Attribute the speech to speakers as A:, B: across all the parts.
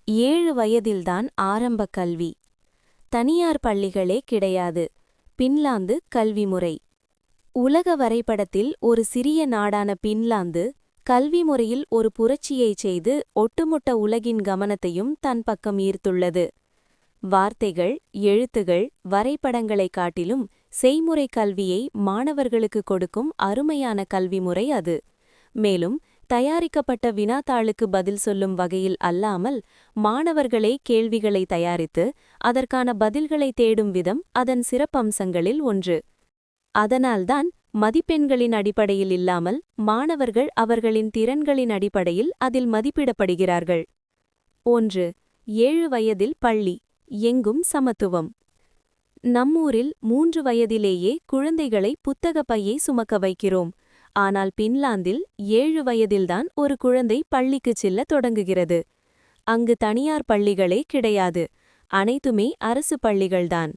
A: 7 வயதில்தான் ஆரம்பக் கல்வி. தனியார் பள்ளிகளே கிடையாது. பின்லாந்து கல்வி முறை. உலக வரைபடத்தில் ஒரு சிறிய நாடான பின்லாந்து கல்வி முறையில் ஒரு புரட்சியைச் செய்து ஒட்டுமொத்த உலகின் கவனத்தையும் தன் பக்கம் ஈர்த்துள்ளது. வார்த்தைகள், எழுத்துகள், வரைபடங்களைக் காட்டிலும் செய்முறை கல்வியை மாணவர்களுக்கு கொடுக்கும் அருமையான கல்வி முறை அது. மேலும் தயாரிக்கப்பட்ட வினாத்தாளுக்கு பதில் சொல்லும் வகையில் அல்லாமல் மாணவர்களே கேள்விகளை தயாரித்து அதற்கான பதில்களை தேடும் விதம் அதன் சிறப்பம்சங்களில் ஒன்று. அதனால்தான் மதிப்பெண்களின் அடிப்படையில் இல்லாமல் மாணவர்கள் அவர்களின் திறன்களின் அடிப்படையில் அதில் மதிப்பிடப்படுகிறார்கள். 1. 7 வயதில் பள்ளி. எங்கும் சமத்துவம். நம்மூரில் 3 வயதிலேயே குழந்தைகளை புத்தகப் பையை சுமக்க வைக்கிறோம். ஆனால் பின்லாந்தில் 7 வயதில்தான் ஒரு குழந்தை பள்ளிக்குச் செல்லத் தொடங்குகிறது. அங்கு தனியார் பள்ளிகளே கிடையாது. அனைத்துமே அரசு பள்ளிகள்தான்.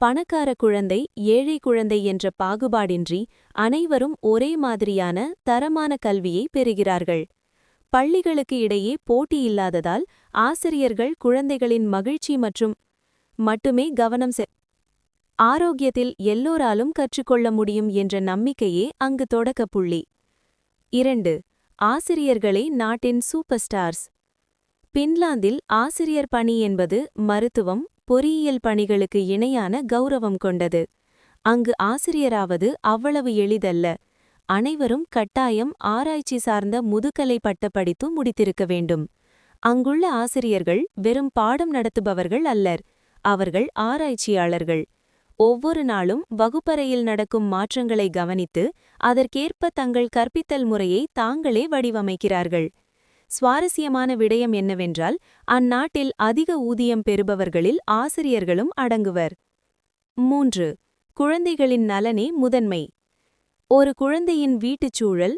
A: பணக்கார குழந்தை, ஏழை குழந்தை என்ற பாகுபாடின்றி அனைவரும் ஒரே மாதிரியான தரமான கல்வியை பெறுகிறார்கள். பள்ளிகளுக்கு இடையே போட்டி இல்லாததால் ஆசிரியர்கள் குழந்தைகளின் மகிழ்ச்சி மட்டுமே கவனம் ஆரோக்கியத்தில் எல்லோராலும் கற்றுக்கொள்ள முடியும் என்ற நம்பிக்கையே அங்கு தொடக்க புள்ளி. 2. ஆசிரியர்களே நாட்டின் சூப்பர் ஸ்டார்ஸ். பின்லாந்தில் ஆசிரியர் பணி என்பது மருத்துவம், பொறியியல் பணிகளுக்கு இணையான கௌரவம் கொண்டது. அங்கு ஆசிரியராவது அவ்வளவு எளிதல்ல. அனைவரும் கட்டாயம் ஆராய்ச்சி சார்ந்த முதுகலை பட்டப்படிப்பு முடித்திருக்க வேண்டும். அங்குள்ள ஆசிரியர்கள் வெறும் பாடம் நடத்துபவர்கள் அல்லர். அவர்கள் ஆராய்ச்சியாளர்கள். ஒவ்வொரு நாளும் வகுப்பறையில் நடக்கும் மாற்றங்களை கவனித்து அதற்கேற்ப தங்கள் கற்பித்தல் முறையை தாங்களே வடிவமைக்கிறார்கள். சுவாரஸ்யமான விடயம் என்னவென்றால் அந்நாட்டில் அதிக ஊதியம் பெறுபவர்களில் ஆசிரியர்களும் அடங்குவர். 3. குழந்தைகளின் நலனே முதன்மை. ஒரு குழந்தையின் வீட்டுச் சூழல்